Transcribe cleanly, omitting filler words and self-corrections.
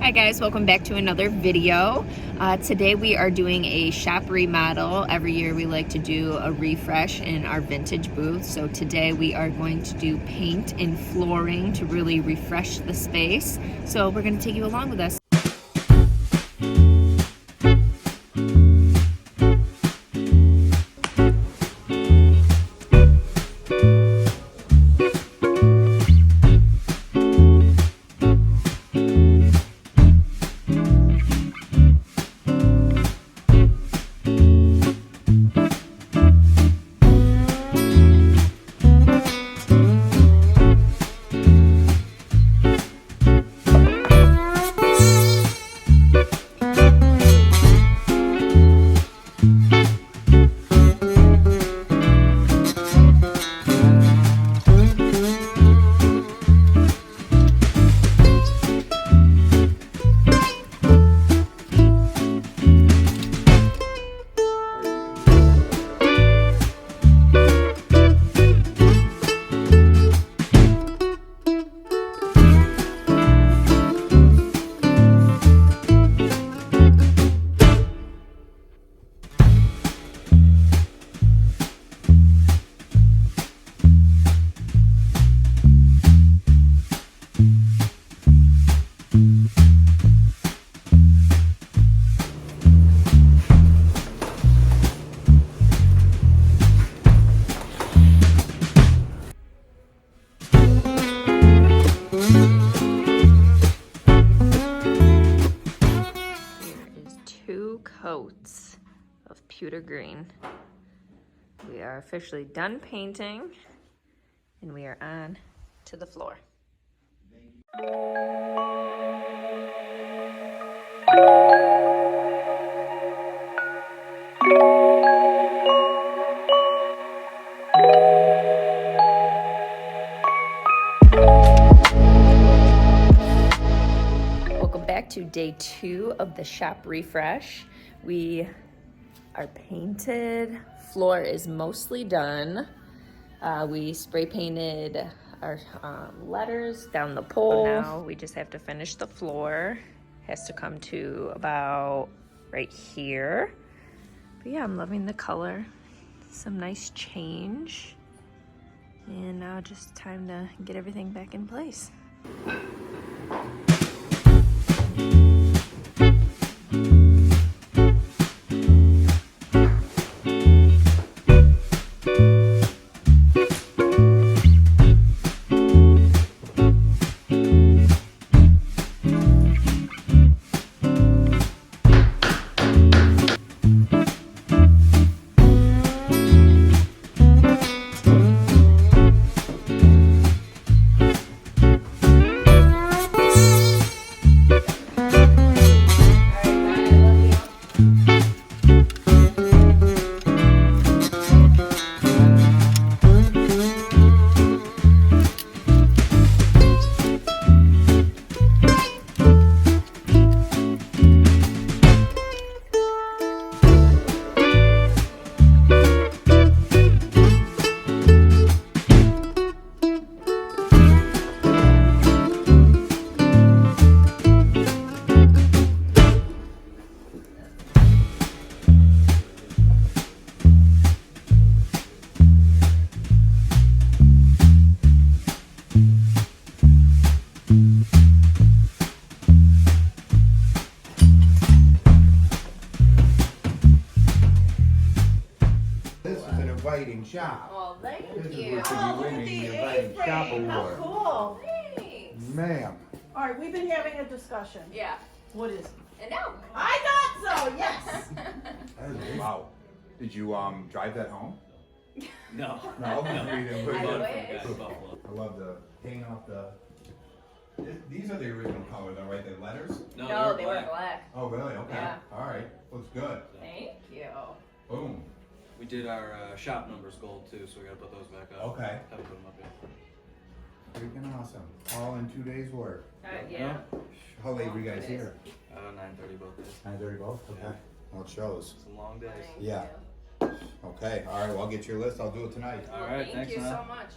Hi guys, welcome back to another video. Today we are doing a shop remodel. Every year we like to do a refresh in our vintage booth. So today we are going to do paint and flooring to really refresh the space. So we're going to take you along with us. Coats of pewter green. We are officially done painting and we are on to the floor. Welcome back to day 2 of the shop refresh. We are painted, floor is mostly done. We spray painted our letters down the pole. Now we just have to finish the floor. Has to come to about right here. But yeah, I'm loving the color. Some nice change. And now just time to get everything back in place. Shop. Well, thank you. Oh, look at the A-frame. How cool. Thanks. Ma'am. All right, we've been having a discussion. Yeah. What is it? And now. I thought so, yes. Wow. Did you drive that home? No. No. I I love the hanging off the. These are the original color though, right? The letters. No, they were black. Oh really? Okay. Yeah. All right. Looks good. Thank you. Boom. We did our shop numbers gold too, so we gotta put those back up. Okay. Haven't put them up yet. Freaking awesome. All in 2 days work. Yeah. How late were you guys here? 9:30 both days. 9:30 both? Okay. Yeah. Well, it shows. Some long days. Thank Yeah. you. Okay. All right. Well, I'll get your list. I'll do it tonight. All right. Thank Thanks, you man. so much.